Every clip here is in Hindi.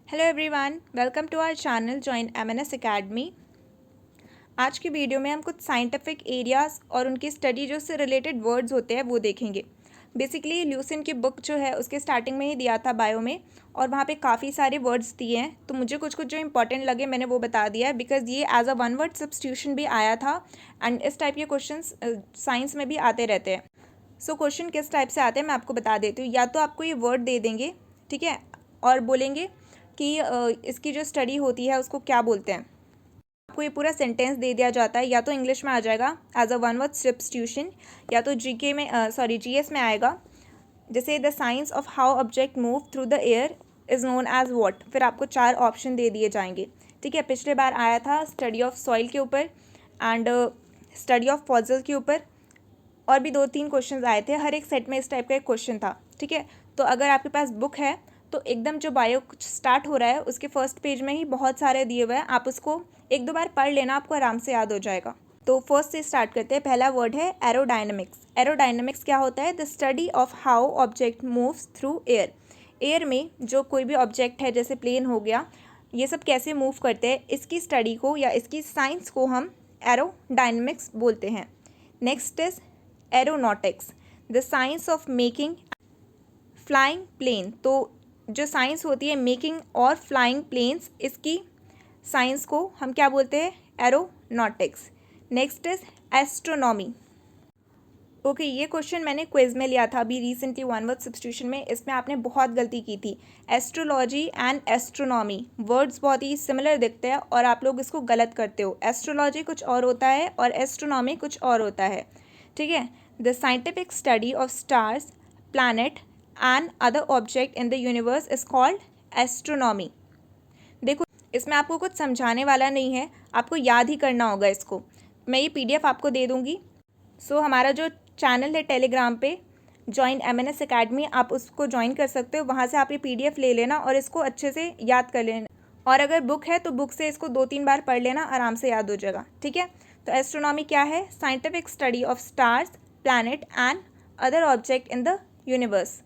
Hello everyone, welcome to our channel join MNS academy. आज की वीडियो में हम कुछ साइंटिफिक एरियाज़ और उनकी स्टडी जो से रिलेटेड वर्ड्स होते हैं वो देखेंगे। बेसिकली ल्यूसिन की बुक जो है उसके स्टार्टिंग में ही दिया था बायो में, और वहाँ पे काफ़ी सारे वर्ड्स दिए हैं। तो मुझे कुछ कुछ जो इंपॉर्टेंट लगे मैंने वो बता दिया है, बिकॉज ये as a one word substitution भी आया था एंड इस टाइप के क्वेश्चन साइंस में भी आते रहते हैं। सो क्वेश्चन किस टाइप से आते हैं मैं आपको बता देती हूँ। या तो आपको ये वर्ड दे देंगे, ठीक है, और बोलेंगे कि इसकी जो स्टडी होती है उसको क्या बोलते हैं। आपको ये पूरा सेंटेंस दे दिया जाता है, या तो इंग्लिश में आ जाएगा as a one word substitution, या तो जीके में जीएस में आएगा। जैसे the science of how object move through the air is known as what. फिर आपको 4 ऑप्शन दे दिए जाएंगे, ठीक है। पिछले बार आया था स्टडी ऑफ सॉइल के ऊपर एंड स्टडी ऑफ फॉसिल के ऊपर, और भी 2-3 क्वेश्चन आए थे। हर एक सेट में इस टाइप का एक क्वेश्चन था, ठीक है। तो अगर आपके पास बुक है तो एकदम जो बायो स्टार्ट हो रहा है उसके फर्स्ट पेज में ही बहुत सारे दिए हुए हैं, आप उसको 1-2 बार पढ़ लेना, आपको आराम से याद हो जाएगा। तो फर्स्ट से स्टार्ट करते हैं। पहला वर्ड है एरोडायनेमिक्स। एरोडायनेमिक्स क्या होता है? The study of how object moves through air. Air में जो कोई भी ऑब्जेक्ट है, जैसे प्लेन हो गया, ये सब कैसे मूव करते हैं, इसकी स्टडी को या इसकी साइंस को हम एरोडायनेमिक्स बोलते हैं। Next is aeronautics, the science of making flying plane. तो जो साइंस होती है मेकिंग और फ्लाइंग प्लेन्स, इसकी साइंस को हम क्या बोलते हैं? Aeronautics. Next is astronomy. Okay, ये क्वेश्चन मैंने क्विज में लिया था अभी रिसेंटली वन वर्ड सब्स्टिट्यूशन में। इसमें आपने बहुत गलती की थी। एस्ट्रोलॉजी एंड एस्ट्रोनॉमी वर्ड्स बहुत ही सिमिलर दिखते हैं और आप लोग इसको गलत करते हो। एस्ट्रोलॉजी कुछ और होता है और एस्ट्रोनॉमी कुछ और होता है, ठीक है। The scientific study of stars, planet and other object in the universe is called astronomy. देखो, इसमें आपको कुछ समझाने वाला नहीं है, आपको याद ही करना होगा इसको। मैं ये पीडीएफ आपको दे दूँगी। सो हमारा जो चैनल है टेलीग्राम पे जॉइन एमएनएस एकेडमी, आप उसको ज्वाइन कर सकते हो। वहाँ से आप ये पीडीएफ ले लेना और इसको अच्छे से याद कर लेना, और अगर बुक है तो बुक से इसको 2-3 बार पढ़ लेना, आराम से याद हो जाएगा, ठीक है। तो एस्ट्रोनॉमी क्या है? Scientific study of stars, planet and other object in the universe.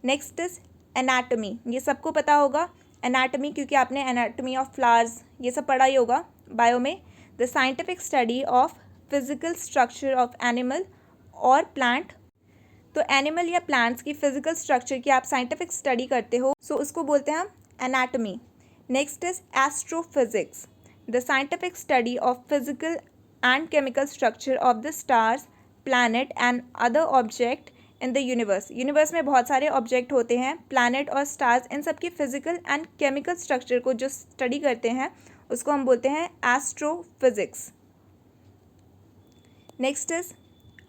Next is anatomy. ये सबको पता होगा एनाटमी, क्योंकि आपने एनाटमी ऑफ फ्लावर्स ये सब पढ़ा ही होगा बायो में। The scientific study of physical structure of animal और प्लांट। तो एनिमल या प्लांट्स की फिजिकल स्ट्रक्चर की आप साइंटिफिक स्टडी करते हो, सो उसको बोलते हैं हम anatomy. Next is astrophysics, the scientific study of physical and chemical structure of the stars, planet and other object in the universe. Universe में बहुत सारे ऑब्जेक्ट होते हैं, प्लैनेट और स्टार्स, इन सब की फिजिकल एंड केमिकल स्ट्रक्चर को जो स्टडी करते हैं उसको हम बोलते हैं astrophysics. Next is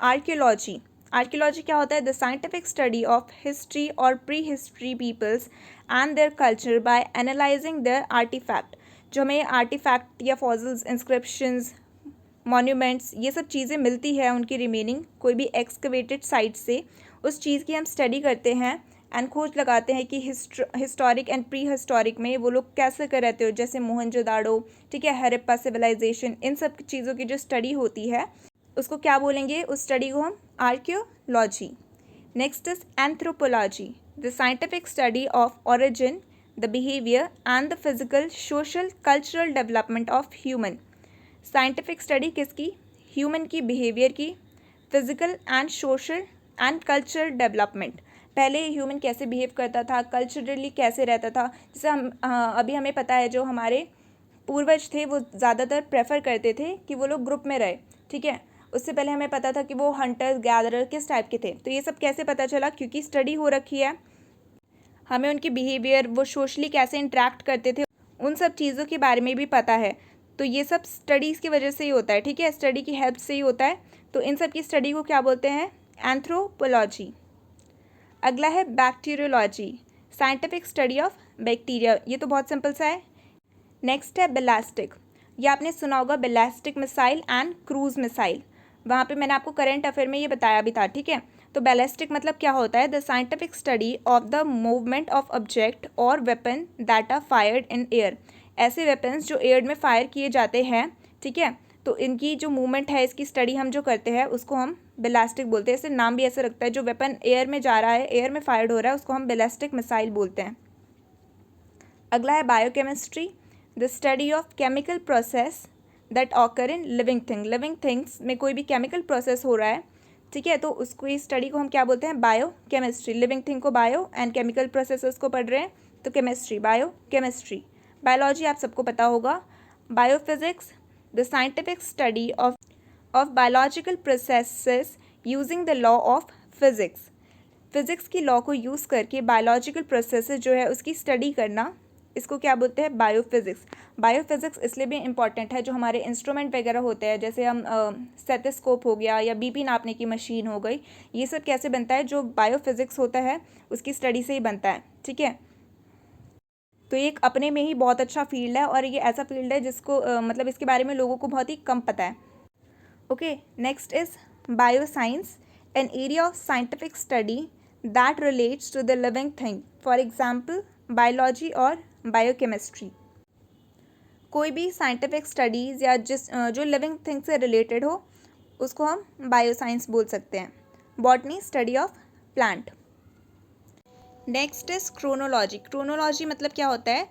archaeology. Archaeology क्या होता है? The scientific study of history और pre history peoples and their culture by analysing their artefact. जो हमें आर्टिफैक्ट या फॉसिल्स, इंस्क्रिप्शंस, मॉन्यूमेंट्स, ये सब चीज़ें मिलती है, उनकी रिमेनिंग कोई भी एक्सकवेटेड साइट से, उस चीज़ की हम स्टडी करते हैं एंड खोज लगाते हैं कि हिस्टोरिक एंड प्री हिस्टोरिक में वो लोग कैसे कर रहते हो, जैसे मोहनजोदाड़ो, ठीक है, हड़प्पा सिविलाइजेशन, इन सब चीज़ों की जो स्टडी होती है उसको क्या बोलेंगे? उस स्टडी को हम archaeology. Next is anthropology, the scientific study of origin, the behaviour and the physical, social, cultural development of human. Scientific study किसकी? ह्यूमन की बिहेवियर की, physical and social and cultural development. पहले ह्यूमन कैसे बिहेव करता था, कल्चरली कैसे रहता था। जैसे हम अभी हमें पता है जो हमारे पूर्वज थे वो ज़्यादातर प्रेफर करते थे कि वो लोग ग्रुप में रहे, ठीक है। उससे पहले हमें पता था कि वो हंटर्स गैदरर किस टाइप के थे। तो ये सब कैसे पता चला? क्योंकि स्टडी हो रखी है, हमें उनकी बिहेवियर, वो सोशली कैसे इंटरेक्ट करते थे, उन सब चीज़ों के बारे में भी पता है। तो ये सब स्टडीज़ की वजह से ही होता है, ठीक है, स्टडी की हेल्प से ही होता है। तो इन सब की स्टडी को क्या बोलते हैं? एंथ्रोपोलॉजी। अगला है bacteriology, scientific study of bacteria. ये तो बहुत सिंपल सा है। नेक्स्ट है बैलिस्टिक। ये आपने सुना होगा, ballistic missile and cruise missile. वहाँ पे मैंने आपको करंट अफेयर में ये बताया भी था, ठीक है। तो बैलिस्टिक मतलब क्या होता है? The scientific study of the movement of object और weapon that are fired in air. ऐसे वेपन्स जो एयर में फायर किए जाते हैं, ठीक है, तो इनकी जो मूवमेंट है, इसकी स्टडी हम जो करते हैं उसको हम बैलिस्टिक बोलते हैं। इससे नाम भी ऐसे रखता है, जो वेपन एयर में जा रहा है, एयर में फायर्ड हो रहा है, उसको हम बैलिस्टिक मिसाइल बोलते हैं। अगला है biochemistry, the study of chemical process that occur in living thing. Living things में कोई भी केमिकल प्रोसेस हो रहा है, ठीक है, तो उसको इस स्टडी को हम क्या बोलते हैं, बायोकेमिस्ट्री। लिविंग थिंग को बायो एंड केमिकल प्रोसेसेस को पढ़ रहे हैं तो केमिस्ट्री, बायोकेमिस्ट्री। बायोलॉजी आप सबको पता होगा, biophysics, the scientific study of biological processes using the law of physics. Physics की लॉ को यूज़ करके बायोलॉजिकल प्रोसेसेस जो है उसकी स्टडी करना, इसको क्या बोलते हैं, बायोफिजिक्स। बायोफिजिक्स इसलिए भी इम्पॉर्टेंट है, जो हमारे इंस्ट्रूमेंट वगैरह होते हैं, जैसे हम स्टेथोस्कोप हो गया या बीपी नापने की मशीन हो गई, ये सब कैसे बनता है, जो बायोफिजिक्स होता है उसकी स्टडी से ही बनता है, ठीक है। तो ये एक अपने में ही बहुत अच्छा फील्ड है, और ये ऐसा फील्ड है जिसको मतलब इसके बारे में लोगों को बहुत ही कम पता है। Okay, next is bioscience, an area of scientific study that relates to the living thing, for example biology और बायोकेमिस्ट्री। कोई भी साइंटिफिक स्टडीज़ या जो लिविंग थिंग से रिलेटेड हो उसको हम बायोसाइंस बोल सकते हैं। Botany, study of plant. Next is chronology. Chronology मतलब क्या होता है,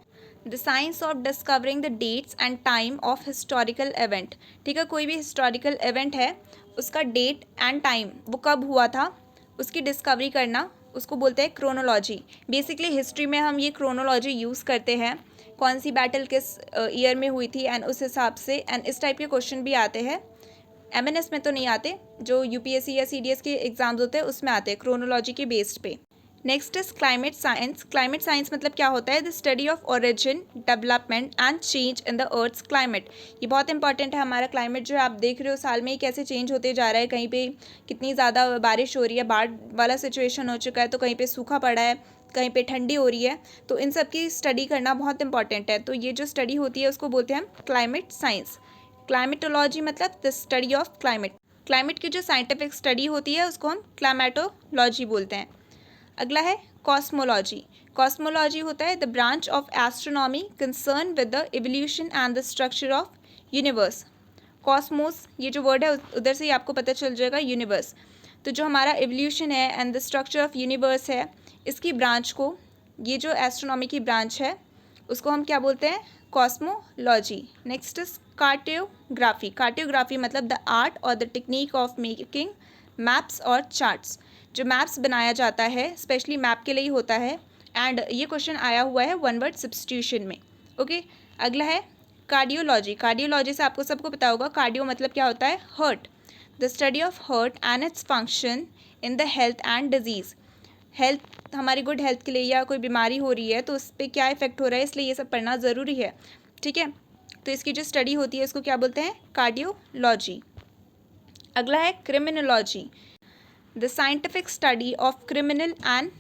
the science of discovering the dates and time of historical event. ठीक है, कोई भी हिस्टोरिकल इवेंट है उसका डेट एंड टाइम, वो कब हुआ था, उसकी डिस्कवरी करना, उसको बोलते हैं क्रोनोलॉजी। बेसिकली हिस्ट्री में हम ये क्रोनोलॉजी यूज़ करते हैं, कौन सी बैटल किस ईयर में हुई थी एंड उस हिसाब से, एंड इस टाइप के क्वेश्चन भी आते हैं। एमएनएस में तो नहीं आते, जो यूपीएससी या सीडीएस के एग्जाम्स होते हैं उसमें आते हैं क्रोनोलॉजी के बेस्ड पे। Next is climate science. Climate science मतलब क्या होता है, the study of origin, development and change in the earth's climate. ये बहुत इंपॉर्टेंट है, हमारा क्लाइमेट जो है आप देख रहे हो साल में ही कैसे चेंज होते जा रहा है, कहीं पे कितनी ज़्यादा बारिश हो रही है, बाढ़ वाला सिचुएशन हो चुका है, तो कहीं पे सूखा पड़ा है, कहीं पे ठंडी हो रही है, तो इन सब की स्टडी करना बहुत इंपॉर्टेंट है। तो ये जो स्टडी होती है उसको बोलते हैं हम क्लाइमेट साइंस। क्लाइमेटोलॉजी मतलब the study of climate. Climate की जो साइंटिफिक स्टडी होती है उसको हम क्लाइमेटोलॉजी बोलते हैं। अगला है कॉस्मोलॉजी। कॉस्मोलॉजी होता है the branch of astronomy concern with the evolution and the structure of universe. Cosmos, ये जो वर्ड है उधर से ही आपको पता चल जाएगा, यूनिवर्स। तो जो हमारा इवोल्यूशन है and the structure of universe है, इसकी ब्रांच को, ये जो एस्ट्रोनॉमी की ब्रांच है उसको हम क्या बोलते हैं, cosmology. Next is cartography. Cartography मतलब द आर्ट और the technique of making maps और चार्ट्स। जो मैप्स बनाया जाता है स्पेशली मैप के लिए ही होता है, एंड ये क्वेश्चन आया हुआ है वन वर्ड सब्स्टिट्यूशन में। ओके, अगला है कार्डियोलॉजी। कार्डियोलॉजी से आपको सबको पता होगा, कार्डियो मतलब क्या होता है, heart. The study of heart and its function in the health and disease. Health, हमारी गुड हेल्थ के लिए या कोई बीमारी हो रही है तो उस पर क्या इफेक्ट हो रहा है, इसलिए ये सब पढ़ना ज़रूरी है, ठीक है। तो इसकी जो स्टडी होती है उसको क्या बोलते हैं, कार्डियोलॉजी। अगला है criminology, the scientific study of criminal and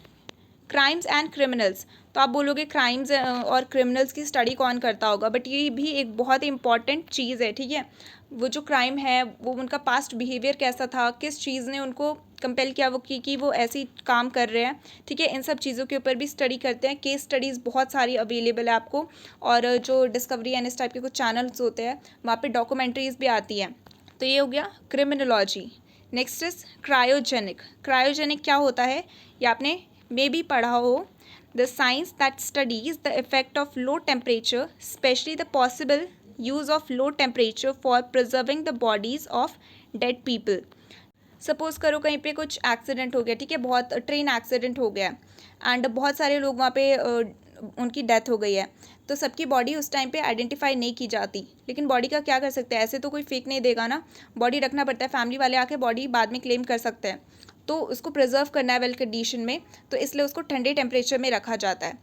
crimes and criminals. तो आप बोलोगे क्राइम्स और क्रिमिनल्स की स्टडी कौन करता होगा, बट ये भी एक बहुत ही इंपॉर्टेंट चीज़ है, ठीक है। वो जो क्राइम है वो उनका पास्ट बिहेवियर कैसा था, किस चीज़ ने उनको कंपेल किया वो कि वो ऐसी काम कर रहे हैं, ठीक है। इन सब चीज़ों के ऊपर भी स्टडी करते हैं। केस स्टडीज़ बहुत सारी अवेलेबल है आपको, और जो डिस्कवरी एंड इस टाइप के कुछ चैनल्स होते हैं वहाँ पे डॉक्यूमेंट्रीज़ भी आती हैं। तो ये हो गया criminology. Next is cryogenic. Cryogenic क्या होता है, ये आपने मे भी पढ़ा हो, the science that studies the effect of low temperature, specially the possible use of low temperature for preserving the bodies of dead people. Suppose करो कहीं पे कुछ एक्सीडेंट हो गया, ठीक है, बहुत ट्रेन एक्सीडेंट हो गया एंड बहुत सारे लोग वहाँ पे उनकी डेथ हो गई है, तो सबकी बॉडी उस टाइम पे आइडेंटिफाई नहीं की जाती, लेकिन बॉडी का क्या कर सकते हैं, ऐसे तो कोई फेक नहीं देगा ना, बॉडी रखना पड़ता है, फैमिली वाले आके बॉडी बाद में क्लेम कर सकते हैं, तो उसको प्रिजर्व करना है वेल कंडीशन में, तो इसलिए उसको ठंडे टेम्परेचर में रखा जाता है।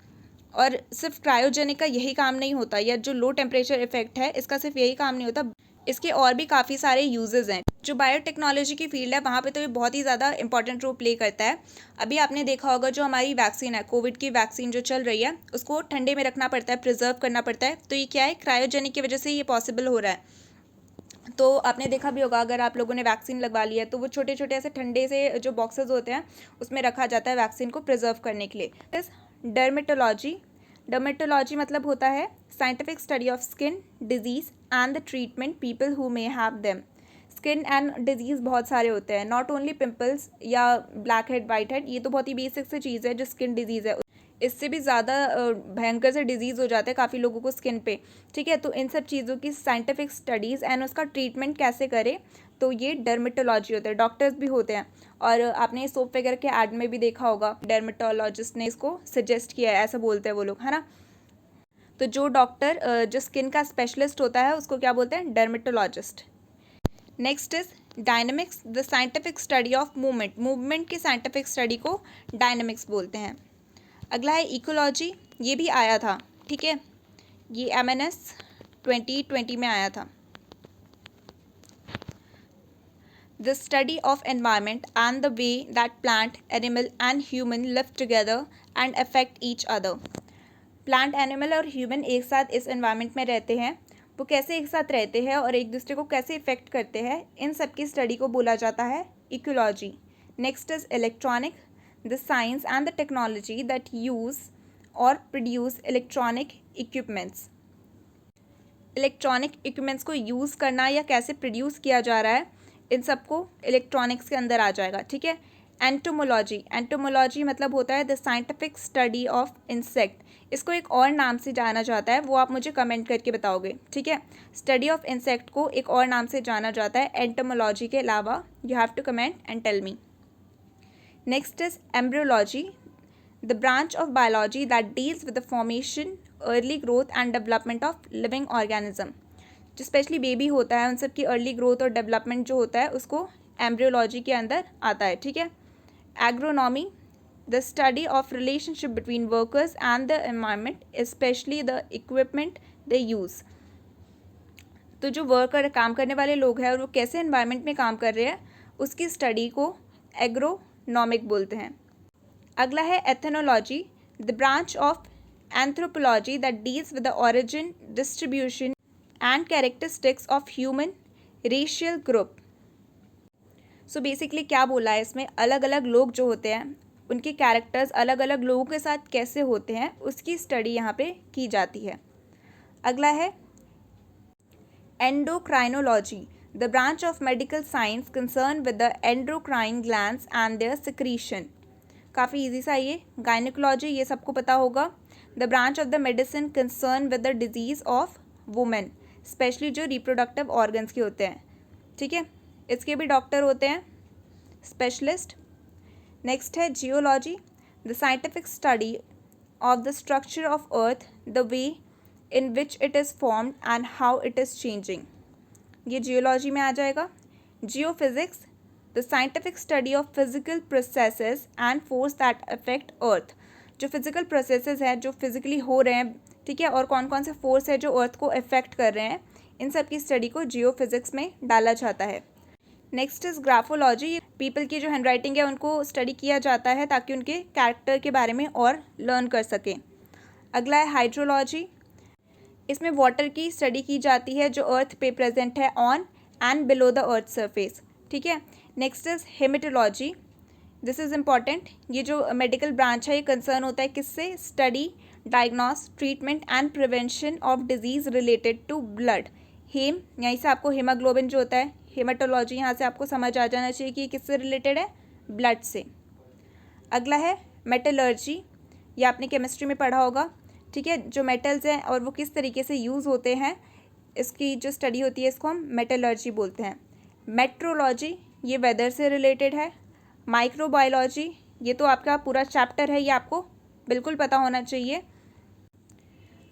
और सिर्फ क्रायोजेनिक का यही काम नहीं होता, या जो लो टेम्परेचर इफेक्ट है इसका सिर्फ यही काम नहीं होता, इसके और भी काफ़ी सारे यूजेस हैं। जो बायोटेक्नोलॉजी की फील्ड है वहाँ पे तो ये बहुत ही ज़्यादा इंपॉर्टेंट रोल प्ले करता है। अभी आपने देखा होगा जो हमारी वैक्सीन है, कोविड की वैक्सीन जो चल रही है, उसको ठंडे में रखना पड़ता है, प्रिजर्व करना पड़ता है, तो ये क्या है, क्रायोजेनिक की वजह से ये पॉसिबल हो रहा है। तो आपने देखा भी होगा, अगर आप लोगों ने वैक्सीन लगवा ली है तो वो छोटे छोटे ऐसे ठंडे से जो बॉक्सेस होते हैं उसमें रखा जाता है वैक्सीन को प्रिजर्व करने के लिए। डर्मेटोलॉजी। डर्मेटोलॉजी मतलब होता है scientific study of skin disease and the treatment people who may have them. Skin and disease बहुत सारे होते हैं, नॉट ओनली पिंपल्स या ब्लैक हेड वाइट हेड, ये तो बहुत ही बेसिक सी चीज़ है जो स्किन डिजीज़ है, इससे भी ज़्यादा भयंकर से डिजीज़ हो जाता है काफ़ी लोगों को स्किन पे, ठीक है। तो इन सब चीज़ों की साइंटिफिक स्टडीज़ एंड उसका ट्रीटमेंट कैसे करें, तो ये डर्मेटोलॉजी होता है। डॉक्टर्स भी होते हैं, और आपने सोप वगैरह के ऐड में भी देखा होगा, डर्मेटोलॉजिस्ट ने इसको सजेस्ट किया है, ऐसा बोलते हैं वो लोग, है ना। तो जो डॉक्टर जो स्किन का स्पेशलिस्ट होता है उसको क्या बोलते हैं, dermatologist. Next is dynamics, the scientific study of movement. Movement की साइंटिफिक स्टडी को डायनेमिक्स बोलते हैं। अगला है इकोलॉजी, ये भी आया था, ठीक है, ये MNS 2020 में आया था। The study of environment and the way that plant, animal and human live together and affect each other. Plant, animal और ह्यूमन एक साथ इस एनवायरमेंट में रहते हैं, वो कैसे एक साथ रहते हैं और एक दूसरे को कैसे इफेक्ट करते हैं, इन सब की स्टडी को बोला जाता है ecology. Next is electronic, the science and the technology that use और produce electronic equipments. Electronic equipments को यूज़ करना या कैसे प्रोड्यूस किया जा रहा है, इन सबको इलेक्ट्रॉनिक्स के अंदर आ जाएगा, ठीक है। एंटोमोलॉजी, एंटोमोलॉजी मतलब होता है the scientific study of insect. इसको एक और नाम से जाना जाता है, वो आप मुझे कमेंट करके बताओगे, ठीक है। स्टडी ऑफ इंसेक्ट को एक और नाम से जाना जाता है एंटोमोलॉजी के अलावा, you have to comment and tell me. Next is embryology, the branch of biology that deals with the formation, early growth and development of living organism. जो स्पेशली बेबी होता है उन सब की अर्ली ग्रोथ और डेवलपमेंट जो होता है उसको एम्ब्रियोलॉजी के अंदर आता है, ठीक है। Agronomy, the study of relationship between workers and the environment, specially the equipment they use. तो जो वर्कर, काम करने वाले लोग हैं और वो कैसे एनवायरनमेंट में काम कर रहे हैं, उसकी स्टडी को एग्रोनॉमिक बोलते हैं। अगला है ethnology, the branch of anthropology that deals with the origin, distribution and characteristics of human racial group. So basically क्या बोला है इसमें, अलग अलग लोग जो होते हैं उनके कैरेक्टर्स अलग अलग लोगों के साथ कैसे होते हैं, उसकी स्टडी यहाँ पे की जाती है। अगला है endocrinology, the branch of medical science concern with the endocrine glands and their secretion. काफ़ी इजी सा ये। गायनिकोलॉजी, ये सबको पता होगा, the branch of the medicine concern with the disease of women, specially जो रिप्रोडक्टिव ऑर्गन्स के होते हैं, ठीक है। इसके भी डॉक्टर होते हैं, स्पेशलिस्ट। नेक्स्ट है geology, the scientific study of the structure of earth, the way in which it is formed and how it is changing, ये जियोलॉजी में आ जाएगा। Geophysics, the scientific study of physical processes and force that affect earth. जो फिजिकल प्रोसेसेस हैं जो फिजिकली हो रहे हैं, ठीक है, और कौन कौन से फोर्स है जो अर्थ को अफेक्ट कर रहे हैं, इन सब की स्टडी को जियोफिजिक्स में डाला जाता है। नेक्स्ट इज ग्राफोलॉजी, पीपल की जो हैंड राइटिंग है उनको स्टडी किया जाता है ताकि उनके कैरेक्टर के बारे में और लर्न कर सकें। अगला है हाइड्रोलॉजी, इसमें वाटर की स्टडी की जाती है जो अर्थ पे प्रेजेंट है on and below the earth surface, ठीक है। Next is haematology, this is important, ये जो मेडिकल ब्रांच है ये कंसर्न होता है किससे, study, diagnose, treatment and prevention of disease related to blood. Haem, यहीं से आपको हीमोग्लोबिन जो होता है, हेमाटोलॉजी यहाँ से आपको समझ आ जाना चाहिए कि ये किससे रिलेटेड है, ब्लड से। अगला है मेटलर्जी, ये आपने केमिस्ट्री में पढ़ा होगा, ठीक है, जो मेटल्स हैं और वो किस तरीके से यूज़ होते हैं, इसकी जो स्टडी होती है इसको हम मेटलर्जी बोलते हैं। मेट्रोलॉजी, ये वेदर से रिलेटेड है। माइक्रोबायोलॉजी, ये तो आपका पूरा चैप्टर है, ये आपको बिल्कुल पता होना चाहिए।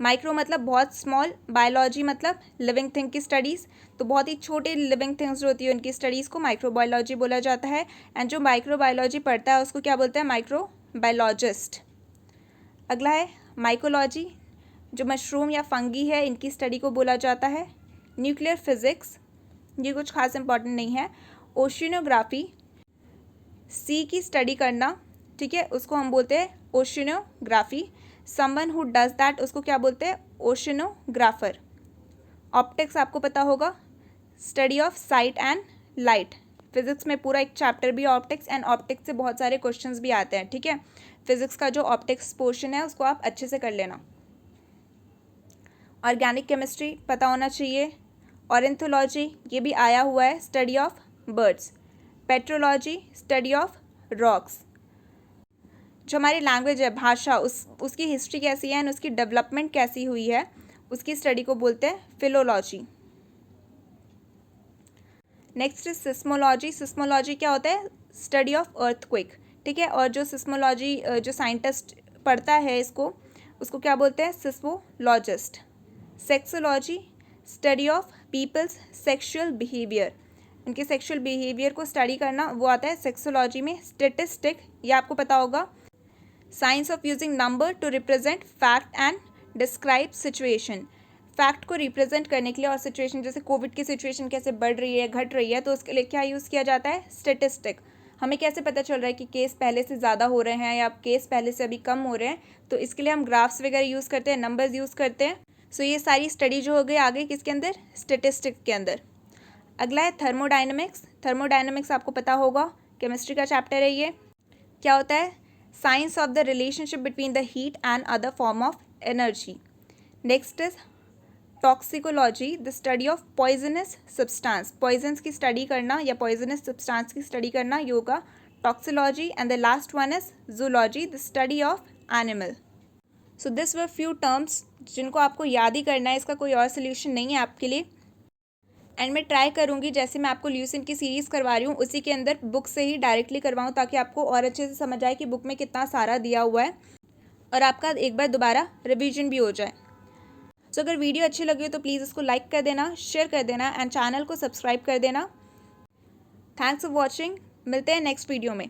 माइक्रो मतलब बहुत स्मॉल, बायोलॉजी मतलब लिविंग थिंग की स्टडीज़, तो बहुत ही छोटे लिविंग थिंग्स जो होती है उनकी स्टडीज़ को माइक्रोबायोलॉजी बोला जाता है। एंड जो माइक्रोबायोलॉजी पढ़ता है उसको क्या बोलते हैं, माइक्रोबायोलॉजिस्ट। अगला है माइकोलॉजी, जो मशरूम या फंगी है इनकी स्टडी को बोला जाता है। न्यूक्लियर फिजिक्स, ये कुछ खास इंपॉर्टेंट नहीं है। ओशिनोग्राफी, सी की स्टडी करना, ठीक है, उसको हम बोलते हैं oceanography. Someone who does that उसको क्या बोलते हैं, ओशिनोग्राफर। ऑप्टिक्स आपको पता होगा, study of site and light, physics में पूरा एक चैप्टर भी ऑप्टिक्स, एंड ऑप्टिक्स से बहुत सारे क्वेश्चंस भी आते हैं, ठीक है। फिजिक्स का जो ऑप्टिक्स पोर्शन है उसको आप अच्छे से कर लेना। ऑर्गेनिक केमिस्ट्री पता होना चाहिए। ऑरेंथोलॉजी, ये भी आया हुआ है, study of birds. Petrology, study of rocks. जो हमारी लैंग्वेज है, भाषा, उसकी हिस्ट्री कैसी है एंड उसकी डेवलपमेंट कैसी हुई है, उसकी स्टडी को बोलते हैं philology. Next is seismology. Seismology क्या होता है? स्टडी ऑफ अर्थक्वेक, ठीक है। और जो सिस्मोलॉजी जो साइंटिस्ट पढ़ता है इसको, उसको क्या बोलते हैं? Seismologist. Sexology, study of people's sexual behaviour, उनके सेक्सुअल बिहेवियर को स्टडी करना, वो आता है सेक्सोलॉजी में। स्टेटिस्टिक, ये आपको पता होगा, science of using number two represent fact and describe situation, fact को रिप्रेजेंट करने के लिए और सिचुएशन, जैसे कोविड की सिचुएशन कैसे बढ़ रही है, घट रही है, तो उसके लिए क्या यूज़ किया जाता है? स्टेटिस्टिक। हमें कैसे पता चल रहा है कि केस पहले से ज़्यादा हो रहे हैं या केस पहले से अभी कम हो रहे हैं, तो इसके लिए हम ग्राफ्स वगैरह यूज़ करते हैं, नंबर्स यूज़ करते हैं। सो ये सारी स्टडी जो हो गई आगे किसके अंदर? स्टेटिस्टिक के अंदर। अगला है थर्मोडायनेमिक्स। थर्मोडायनेमिक्स आपको पता होगा, केमिस्ट्री का चैप्टर है ये। क्या होता है? Science of the relationship between the heat and other form of energy. Next is toxicology, the study of poisonous substance, poisons की स्टडी करना या पॉइजनस सब्सटेंस की स्टडी करना, योगा toxicology. And the last one is zoology, the study of animal. So this were few terms जिनको आपको याद ही करना है, इसका कोई और सोल्यूशन नहीं है आपके लिए। एंड मैं ट्राई करूँगी जैसे मैं आपको ल्यूसेंट की सीरीज़ करवा रही हूँ उसी के अंदर बुक से ही डायरेक्टली करवाऊँ, ताकि आपको और अच्छे से समझ आए कि बुक में कितना सारा दिया हुआ है और आपका एक बार दोबारा रिवीजन भी हो जाए। सो अगर वीडियो अच्छी लगी हो तो प्लीज़ इसको लाइक कर देना, शेयर कर देना एंड चैनल को सब्सक्राइब कर देना। Thanks for watching. मिलते हैं नेक्स्ट वीडियो में।